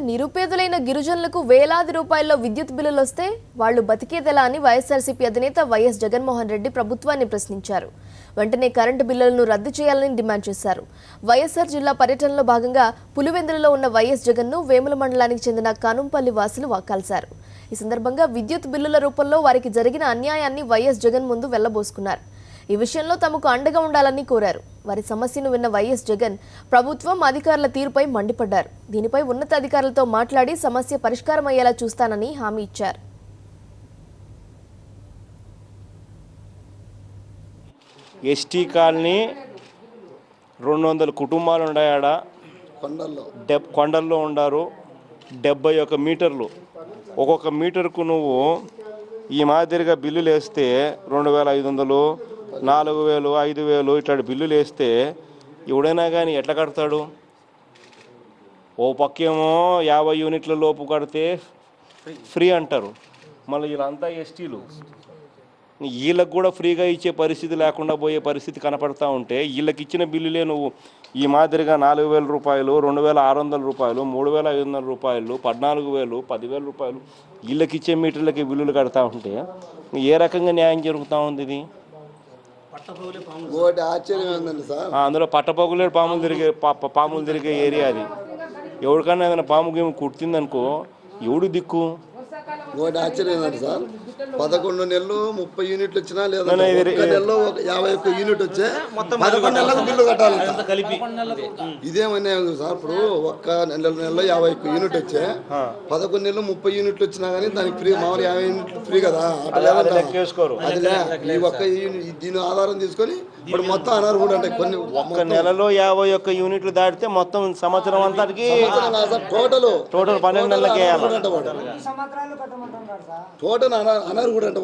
నిరుపేదలైన గిరిజనులకు వేలాది రూపాయల్లో విద్యుత్ బిల్లులు వస్తే వాళ్లు బతికేదెలా అని వైఎస్ఆర్సీపీ అధినేత వైఎస్ జగన్మోహన్ రెడ్డి ప్రభుత్వాన్ని ప్రశ్నించారు. వెంటనే కరెంటు బిల్లులను రద్దు చేయాలని డిమాండ్ చేశారు. వైఎస్ఆర్ జిల్లా పర్యటనలో భాగంగా పులివెందులలో ఉన్న వైఎస్ జగన్ను వేముల మండలానికి చెందిన కానుంపల్లి వాసులు కలిశారు. ఈ సందర్భంగా విద్యుత్ బిల్లుల రూపంలో వారికి జరిగిన అన్యాయాన్ని వైఎస్ జగన్ ముందు వెళ్లబోసుకున్నారు. ఈ విషయంలో తమకు అండగా ఉండాలని కోరారు. వారి సమస్యను విన్న వైఎస్ జగన్ ప్రభుత్వం అధికారుల తీరుపై మండిపడ్డారు. దీనిపై ఉన్నతాధికారులతో మాట్లాడి సమస్య పరిష్కారం అయ్యేలా చూస్తానని హామీ ఇచ్చారు. ఎస్టీ కాలనీ 200 కుటుంబాలు ఉన్నాయాడ, కొండల్లో ఉండారు. 71 మీటర్లు. ఒక్కొక్క మీటర్కు నువ్వు ఈ మాదిరిగా బిల్లులు వేస్తే 2500, 4000, 5000 ఇట్లాంటి బిల్లులు వేస్తే ఎవడైనా కానీ ఎట్లా కడతాడు? ఓ పక్కేమో 50 యూనిట్ల లోపు కడితే ఫ్రీ అంటారు. మళ్ళీ వీళ్ళంతా ఎస్టీలు, వీళ్ళకి కూడా ఫ్రీగా ఇచ్చే పరిస్థితి లేకుండా పోయే పరిస్థితి కనపడతా ఉంటే వీళ్ళకి ఇచ్చిన బిల్లులే నువ్వు ఈ మాదిరిగా 4000 రూపాయలు, 2600 రూపాయలు, 3500 రూపాయలు, 14000, 10000 రూపాయలు వీళ్ళకి ఇచ్చే మీటర్లకి బిల్లులు కడతా ఉంటే ఏ రకంగా న్యాయం జరుగుతూ ఉంది? ఇది అందులో పట్టపగులే పాములు తిరిగే ఏరియా అది. ఎవరికన్నా ఏదైనా పాము గేమ్ కుట్టిందనుకో ఎవడు దిక్కు? ఒకటి ఆశ్చర్యం ఏంటంటే సార్, 11 నెలలు 30 యూనిట్లు వచ్చినా లేదా నెలలో 51 యూనిట్ వచ్చే 11 నెలలకు బిల్లు కట్టాలి కలిపి. ఇదేమన్నా సార్, ఇప్పుడు ఒక్క నెలలో 51 యూనిట్ వచ్చే 11 నెలలు 30 యూనిట్లు వచ్చినా కానీ దానికి ఫ్రీ. మామూలు 50 యూనిట్లు ఫ్రీ కదా, అదిలే. ఈ ఒక్క దీని ఆధారం తీసుకొని ఇప్పుడు మొత్తం అనర్హుడు అంటే కొన్ని ఒక్క నెలలో 51 యూనిట్లు దాటితే మొత్తం సంవత్సరం అంతటికి టోటల్ 12 నెలలకి టోటల్ అనర్హుడు అంటే